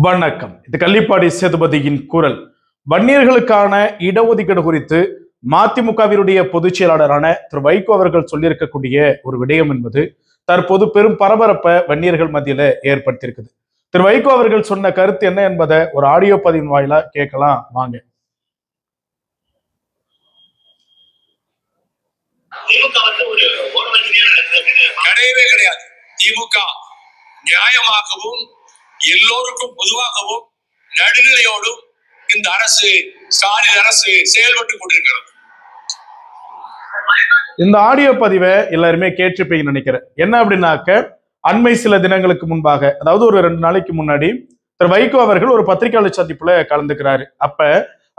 வணக்கம். இது கள்ளிப்பாடி சேதுபதியின் குரல். வன்னியர்களுக்கான இடஒதுக்கீடு குறித்து மதிமுகவினுடைய பொதுச் செயலாளரான திரு வைகோ அவர்கள் சொல்லியிருக்கக்கூடிய ஒரு விடயம் என்பது தற்போது பெரும் பரபரப்பை வன்னியர்கள் மத்தியில ஏற்படுத்தியிருக்குது. திரு வைகோ அவர்கள் சொன்ன கருத்து என்ன என்பதை ஒரு ஆடியோ பதிவின் வாயிலா கேட்கலாம் வாங்க. கிடையவே கிடையாது. திமுக நியாயமாகவும் எல்லோருக்கும் பொதுவாகவும் நடுநிலையோடும் இந்த அரசு ஸ்டாலின் அரசு செயல்பட்டுக் கொண்டிருக்கிறது. இந்த ஆடியோ பதிவை எல்லாருமே கேட்டிருப்பீங்கன்னு நினைக்கிறேன். என்ன அப்படின்னாக்க, அண்மை சில தினங்களுக்கு முன்பாக, அதாவது ஒரு 2 நாளைக்கு முன்னாடி திரு வைகோ அவர்கள் ஒரு பத்திரிகையாளர் சந்திப்புல கலந்துக்கிறாரு. அப்ப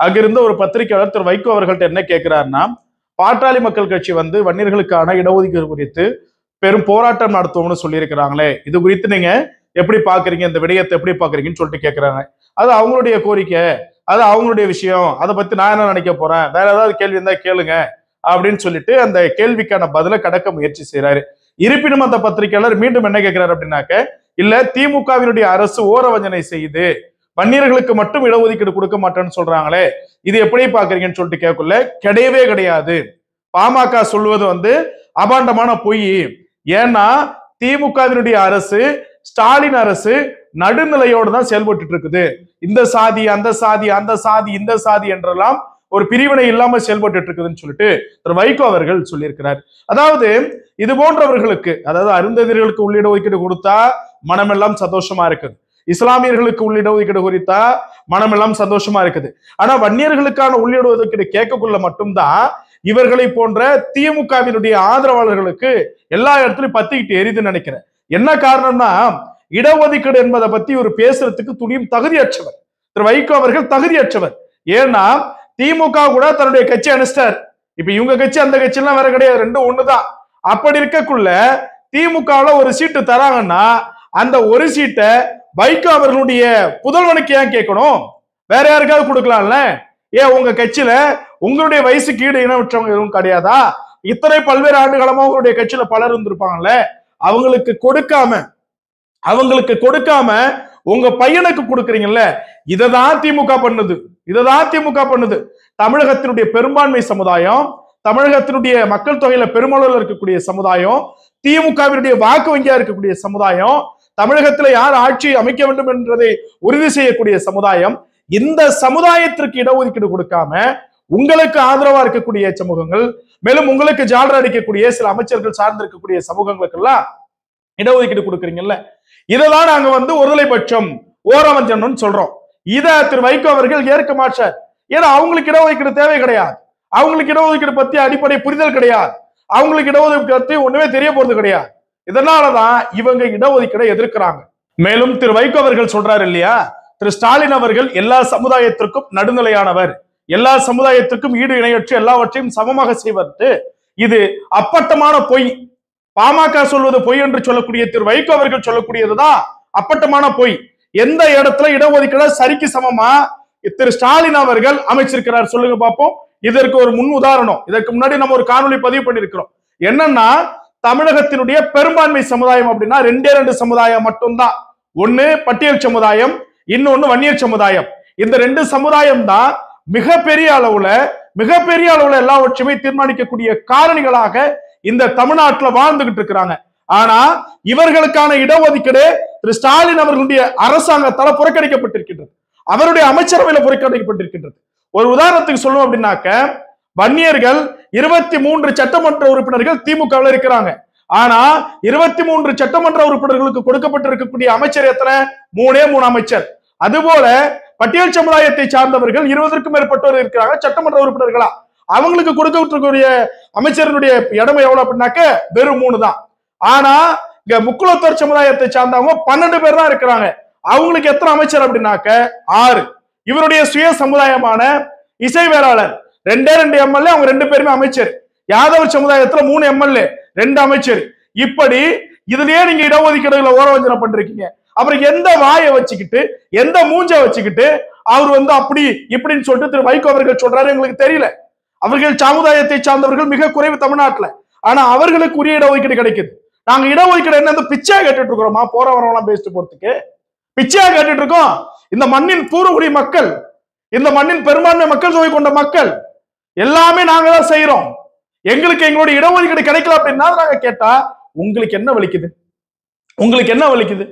அங்கிருந்த ஒரு பத்திரிகையாளர் திரு வைகோ அவர்கள்ட்ட என்ன கேட்கிறாருன்னா, பாட்டாளி மக்கள் கட்சி வன்னியர்களுக்கான இடஒதுக்கீடு குறித்து பெரும் போராட்டம் நடத்துவோம்னு சொல்லியிருக்கிறாங்களே, இது குறித்து நீங்க எப்படி பாக்குறீங்க, இந்த விடயத்தை எப்படி பாக்குறீங்கன்னு சொல்லிட்டு கேட்கிறாங்க. அது அவங்களுடைய கோரிக்கை, அது அவங்களுடைய விஷயம், அதை பத்தி நான் என்ன நினைக்க போறேன், வேற ஏதாவது கேள்வி இருந்தா கேளுங்க அப்படின்னு சொல்லிட்டு அந்த கேள்விக்கான பதில கடக்க முயற்சி செய்யறாரு. இருப்பினும் அந்த பத்திரிகையாளர் மீண்டும் என்ன கேட்கிறாரு அப்படின்னாக்க, இல்ல திமுகவினுடைய அரசு ஓரவஞ்சனை செய்து வன்னியர்களுக்கு மட்டும் இடஒதுக்கீடு கொடுக்க மாட்டேன்னு சொல்றாங்களே, இது எப்படி பாக்குறீங்கன்னு சொல்லிட்டு கேட்கல. கிடையவே கிடையாது. பாமக சொல்லுவது அபாண்டமான பொய். ஏன்னா திமுகவினுடைய அரசு, ஸ்டாலின் அரசு நடுநிலையோடு தான் செயல்பட்டு இருக்குது. இந்த சாதி அந்த சாதி, அந்த சாதி இந்த சாதி என்றெல்லாம் ஒரு பிரிவினை இல்லாம செயல்பட்டு இருக்குதுன்னு சொல்லிட்டு திரு வைகோ அவர்கள் சொல்லியிருக்கிறார். அதாவது இது போன்றவர்களுக்கு, அதாவது அருந்ததியர்களுக்கு உள்ளிட ஒதுக்கீடு கொடுத்தா மனமெல்லாம் சந்தோஷமா இருக்குது, இஸ்லாமியர்களுக்கு உள்ளிட ஒதுக்கீடு குறித்தா மனமெல்லாம் சந்தோஷமா இருக்குது. ஆனா வன்னியர்களுக்கான உள்ளிட ஒதுக்கீடு கேட்கக்குள்ள மட்டும்தான் இவர்களை போன்ற திமுகவினுடைய ஆதரவாளர்களுக்கு எல்லா இடத்துலயும் பத்திக்கிட்டு எரிதுன்னு நினைக்கிறேன். என்ன காரணம்னா, இடஒதுக்கீடு என்பதை பத்தி ஒரு பேசுறதுக்கு துணியும் தகுதியற்றவர் திரு வைகோ அவர்கள், தகுதியற்றவர். ஏன்னா திமுக கூட தன்னுடைய கட்சி அனுஷ்டார். இப்ப இவங்க கட்சி அந்த கட்சி எல்லாம் வேற கிடையாது, ரெண்டும் ஒண்ணுதான். அப்படி இருக்கக்குள்ள திமுகவுல ஒரு சீட்டு தராங்கன்னா அந்த ஒரு சீட்டை வைகோ அவர்களுடைய புதல்வனுக்கு ஏன் கேட்கணும்? வேற யாருக்காவது கொடுக்கலாம்ல. ஏன் உங்க கட்சியில உங்களுடைய வயசுக்கு ஈடு இனவற்றவங்க எதுவும் கிடையாதா? இத்தனை பல்வேறு ஆண்டு காலமா உங்களுடைய கட்சியில பலர் இருந்திருப்பாங்கல்ல, அவங்களுக்கு கொடுக்காம உங்க பையனுக்கு கொடுக்குறீங்கல்ல. இததான் திமுக பண்ணுது. தமிழகத்தினுடைய பெரும்பான்மை சமுதாயம், தமிழகத்தினுடைய மக்கள் தொகையில பெருமளவில் இருக்கக்கூடிய சமுதாயம், திமுகவினுடைய வாக்கு வங்கியா இருக்கக்கூடிய சமுதாயம், தமிழகத்துல யார் ஆட்சி அமைக்க வேண்டும் என்பதை உறுதி செய்யக்கூடிய சமுதாயம், இந்த சமுதாயத்திற்கு இடஒதுக்கீடு கொடுக்காம உங்களுக்கு ஆதரவா இருக்கக்கூடிய சமூகங்கள், மேலும் உங்களுக்கு ஜாலர் அடிக்கக்கூடிய சில அமைச்சர்கள் சார்ந்து இருக்கக்கூடிய சமூகங்களுக்கு எல்லாம் இடஒதுக்கீடு கொடுக்குறீங்கல்ல. இதெல்லாம் நாங்க ஒருதலைபட்சம், ஓரவஞ்சனம் சொல்றோம். இத திரு வைகோ அவர்கள் ஏற்க மாட்டார். ஏன்னா அவங்களுக்கு இடஒதுக்கீடு தேவை கிடையாது, அவங்களுக்கு இடஒதுக்கீடு பத்தி அடிப்படை புரிதல் கிடையாது, அவங்களுக்கு இடஒதுக்கீடு பத்தி ஒண்ணுமே தெரிய போறது கிடையாது. இதனாலதான் இவங்க இடஒதுக்கீடை எதிர்க்கிறாங்க. மேலும் திரு வைகோ அவர்கள் சொல்றாரு இல்லையா, திரு ஸ்டாலின் அவர்கள் எல்லா சமுதாயத்திற்கும் நடுநிலையானவர், எல்லா சமுதாயத்திற்கும் ஈடு இணையற்று எல்லாவற்றையும் சமமாக செய்வது. இது அப்பட்டமான பொய். பாமக சொல்வது பொய் என்று சொல்லக்கூடிய திரு வைகோ அவர்கள் சொல்லக்கூடியதுதான் அப்பட்டமான பொய். எந்த இடத்துல இடஒதுக்கீடு சரிக்கு சமமா திரு ஸ்டாலின் அவர்கள் அமைச்சிருக்கிறார் சொல்லுங்க பார்ப்போம். இதற்கு ஒரு முன் உதாரணம், இதற்கு முன்னாடி நம்ம ஒரு காணொலி பதிவு பண்ணிருக்கிறோம். என்னன்னா, தமிழகத்தினுடைய பெரும்பான்மை சமுதாயம் அப்படின்னா 2 சமுதாயம் மட்டும்தான். ஒண்ணு பட்டியல் சமுதாயம், இன்னொன்னு வன்னியர் சமுதாயம். இந்த 2 சமுதாயம் தான் மிகப்பெரிய அளவுல எல்லாவற்றையுமே தீர்மானிக்கக்கூடிய காரணிகளாக இந்த தமிழ்நாட்டுல வாழ்ந்துகிட்டு இருக்கிறாங்க. ஆனா இவர்களுக்கான இடஒதுக்கீடு திரு ஸ்டாலின் அவர்களுடைய அரசாங்கத்தால புறக்கணிக்கப்பட்டிருக்கின்றது, அவருடைய அமைச்சரவையில புறக்கணிக்கப்பட்டிருக்கின்றது. ஒரு உதாரணத்துக்கு சொல்லணும் அப்படின்னாக்க, வன்னியர்கள் 23 சட்டமன்ற உறுப்பினர்கள் திமுகவில் இருக்கிறாங்க. ஆனா 23 சட்டமன்ற உறுப்பினர்களுக்கு கொடுக்கப்பட்டிருக்கக்கூடிய அமைச்சர் எத்தனை? 3 அமைச்சர். அதுபோல பட்டியல் சமுதாயத்தை சார்ந்தவர்கள் 20க்கும் மேற்பட்டோர் இருக்கிறாங்க சட்டமன்ற உறுப்பினர்களா. அவங்களுக்கு கொடுக்கக்கூடிய அமைச்சர்களுடைய இடம் எவ்வளவு அப்படின்னாக்க வெறும் 3 தான். ஆனா இங்க முக்குளத்தோர் சமுதாயத்தை சார்ந்தவங்க 12 பேர் தான் இருக்கிறாங்க. அவங்களுக்கு எத்தனை அமைச்சர் அப்படின்னாக்க 6. இவருடைய சுய சமுதாயமான இசைவேளாளர் 2 எம்எல்ஏ, அவங்க 2 பேருமே அமைச்சர். யாதவர் சமுதாயத்துல 3 எம்எல்ஏ, 2 அமைச்சர். இப்படி இதுலயே நீங்க இடஒதுக்கீடுகளை ஓரவஞ்சனை பண்றீங்க. அப்புறம் எந்த வாயை வச்சுக்கிட்டு, எந்த மூஞ்ச வச்சுக்கிட்டு அவர் அப்படி இப்படின்னு சொல்லிட்டு திரு வைகோ அவர்கள் சொல்றாரு எங்களுக்கு தெரியல. அவர்கள் சமுதாயத்தை சார்ந்தவர்கள் மிக குறைவு தமிழ்நாட்டுல. ஆனா அவர்களுக்கு உரிய இடஒதுக்கீடு கிடைக்குது. நாங்க இடஒதுக்கீடு என்ன பிச்சை கேட்டுட்டு இருக்கிறோமா போற வரவெல்லாம் பேசிட்டு போறதுக்கு? பிச்சையா கேட்டுட்டு இருக்கோம். இந்த மண்ணின் பூர்வகுடி மக்கள், இந்த மண்ணின் பெரும்பான்மை மக்கள் தொகை கொண்ட மக்கள் எல்லாமே நாங்க தான் செய்யறோம். எங்களுக்கு எங்களுடைய இடஒதுக்கீடு கிடைக்கல அப்படின்னா நாங்க கேட்டா உங்களுக்கு என்ன வலிக்குது? உங்களுக்கு என்ன வலிக்குது?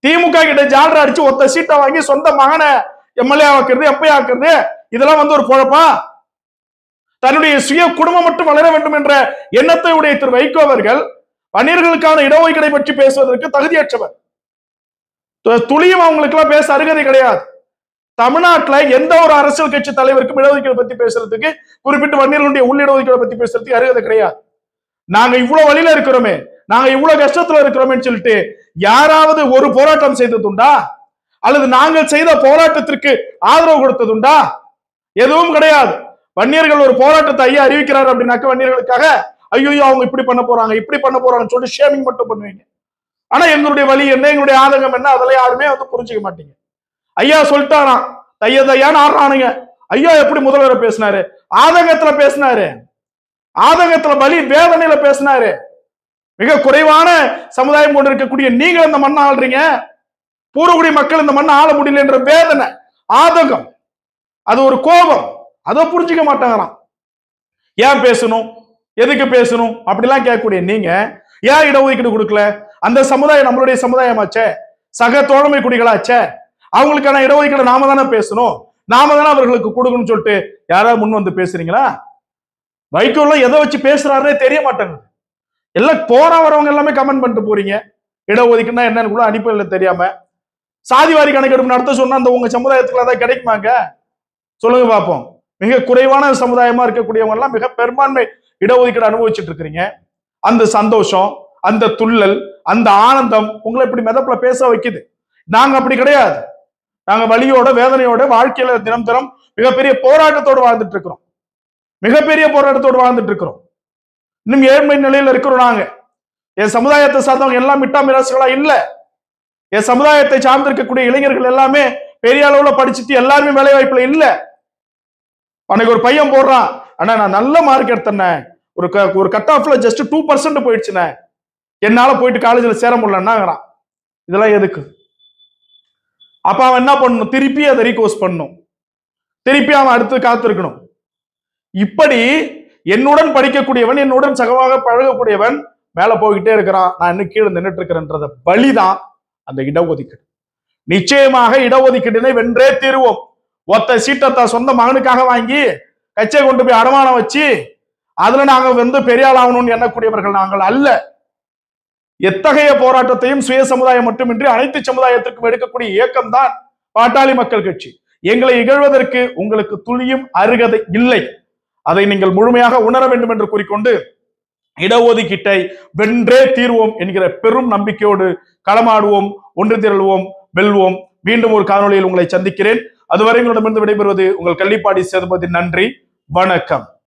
திமுக கிட்ட ஜாலரா அடிச்சு ஒத்த சீட்டை வாங்கி சொந்த மகனை எம்எல்ஏ ஆக்குறது, எம்பி ஆக்குறது, இதெல்லாம் ஒரு பொழப்பா? தன்னுடைய சுய குடும்பம் மட்டும் வளர வேண்டும் என்ற எண்ணத்தை உடைய திரு வைகோ அவர்கள் வன்னியர்களுக்கான இடஒதுக்கீடை பற்றி பேசுவதற்கு தகுதியற்றவர். துளியும் அவங்களுக்கு எல்லாம் பேச அருகதை கிடையாது. தமிழ்நாட்டில் எந்த ஒரு அரசியல் கட்சி தலைவருக்கும் இடஒதுக்கீடு பத்தி பேசுறதுக்கு, குறிப்பிட்டு வன்னியர்களுடைய உள்ளிடஒதுக்கீடு பத்தி பேசுறதுக்கு அருகதை கிடையாது. நாங்க இவ்வளவு வழியில இருக்கிறோமே, நாங்க இவ்வளவு கஷ்டத்துல இருக்கிறோமே சொல்லிட்டு யாராவது ஒரு போராட்டம் செய்ததுண்டா? அல்லது நாங்கள் செய்த போராட்டத்திற்கு ஆதரவு கொடுத்ததுண்டா? எதுவும் கிடையாது. வன்னியர்கள் ஒரு போராட்டத்தை ஐயா அறிவிக்கிறார் அப்படின்னாக்க வன்னியர்களுக்காக ஐயோ அவங்க இப்படி பண்ண போறாங்க, இப்படி பண்ண போறாங்கன்னு சொல்லிட்டு ஷேமிங் மட்டும் பண்ணுவீங்க. ஆனா எங்களுடைய வழி என்ன, எங்களுடைய ஆதங்கம் என்ன, அதெல்லாம் யாருமே புரிஞ்சுக்க மாட்டீங்க. ஐயா சொல்லிட்டாராம், தையான்னு ஆடுறானுங்க. ஐயா எப்படி முதல்வரை பேசினாரு? ஆதங்கத்துல பேசினாரு, ஆதங்கத்துல வலி வேதனையில பேசினாரு. மிக குறைவான சமுதாயம் கொண்டு இருக்கக்கூடிய நீங்க இந்த மண்ணை ஆள்றீங்க, பூர்வகுடி மக்கள் இந்த மண்ணை ஆள முடியல என்ற வேதனை, ஆதங்கம், அது ஒரு கோபம், அதை புரிஞ்சுக்க மாட்டாங்களாம். ஏன் பேசணும், எதுக்கு பேசணும் அப்படிலாம் கேட்கக்கூடிய நீங்க ஏன் இடஒதுக்கீடு கொடுக்கல? அந்த சமுதாயம் நம்மளுடைய சமுதாயமாச்சே, சக தோழமை குடிகளாச்சே, அவங்களுக்கான இடஒதுக்கீடு நாம தானே பேசணும், நாம தானே அவர்களுக்கு கொடுக்கணும்னு சொல்லிட்டு யாராவது முன் வந்து பேசுறீங்களா? வைகோலாம் எதை வச்சு பேசுறாருன்னே தெரிய மாட்டேங்குது. எல்லாம் போற வரவங்க எல்லாமே கமெண்ட் பண்ணிட்டு போறீங்க. இடஒதுக்கீடுனா என்னன்னு கூட அனுப்பல தெரியாம. சாதிவாரி கணக்கெடுப்பு நடத்த சொன்னா அந்த உங்க சமுதாயத்துக்கு அதான் கிடைக்குமாங்க? சொல்லுங்க பார்ப்போம். மிக குறைவான சமுதாயமா இருக்கக்கூடியவங்க எல்லாம் மிக பெரும்பான்மை இடஒதுக்கீடு அனுபவிச்சுட்டு இருக்கிறீங்க. அந்த சந்தோஷம், அந்த துள்ளல், அந்த ஆனந்தம் உங்களை இப்படி மெதப்புல பேச வைக்குது. நாங்க அப்படி கிடையாது. நாங்க வலியோட வேதனையோட வாழ்க்கையில தினம் தினம் மிகப்பெரிய போராட்டத்தோடு வாழ்ந்துட்டு இருக்கிறோம். மிகப்பெரிய போராட்டத்தோடு வாழ்ந்துட்டு இருக்கிறோம். இன்னும் ஏழ்மை நிலையில இருக்கிறோம். நாங்க என் சமுதாயத்தை சார்ந்தவங்க எல்லாம் மிட்டா மிராசுகளா இல்ல. என் சமுதாயத்தை சார்ந்திருக்கக்கூடிய இளைஞர்கள் எல்லாமே பெரிய அளவுல படிச்சுட்டு எல்லாருமே வேலை வாய்ப்புல இல்ல. அன்னைக்கு ஒரு பையன் போடுறான், ஆனா நான் நல்ல மார்க் எடுத்தேன், ஒரு கட் ஆஃப்ல ஜஸ்ட் 2% போயிடுச்சுண்ணே, என்னால போயிட்டு காலேஜ்ல சேர முடியலன்னாங்கிறான். இதெல்லாம் எதுக்கு? அப்ப அவன் என்ன பண்ணணும்? திருப்பி அதை ரீகோர்ஸ் பண்ணணும், திருப்பி அவன் அடுத்து காத்திருக்கணும். இப்படி என்னுடன் படிக்கக்கூடியவன், என்னுடன் சகமாக பழகக்கூடியவன் மேல போய்கிட்டே இருக்கிறான், நான் இன்னும் கீழே நின்றுட்டு இருக்கிறேன்றத வழிதான் அந்த இடஒதுக்கீடு. நிச்சயமாக இடஒதுக்கீட்டினை வென்றே தீருவோம். ஒத்த சீட்டத்தை சொந்த மகனுக்காக வாங்கி கச்சை கொண்டு போய் அடமானம் வச்சு அதுல நாங்க பெரிய ஆள் ஆகணும்னு எண்ணக்கூடியவர்கள் நாங்கள் அல்ல. எத்தகைய போராட்டத்தையும் சுய சமுதாயம் மட்டுமின்றி அனைத்து சமுதாயத்திற்கும் எடுக்கக்கூடிய இயக்கம் தான் பாட்டாளி மக்கள் கட்சி. எங்களை இகழ்வதற்கு உங்களுக்கு துளியும் அருகதை இல்லை. அதை நீங்கள் முழுமையாக உணர வேண்டும் என்று கூறிக்கொண்டு இடஒதுக்கீட்டை வென்றே தீர்வோம் என்கிற பெரும் நம்பிக்கையோடு களமாடுவோம், ஒன்று திரள்வோம், வெல்வோம். மீண்டும் ஒரு காணொலியில் உங்களை சந்திக்கிறேன். அதுவரை உங்களிடமிருந்து விடைபெறுவது உங்கள் கள்ளிப்பாடி சேதுபதி. நன்றி, வணக்கம்.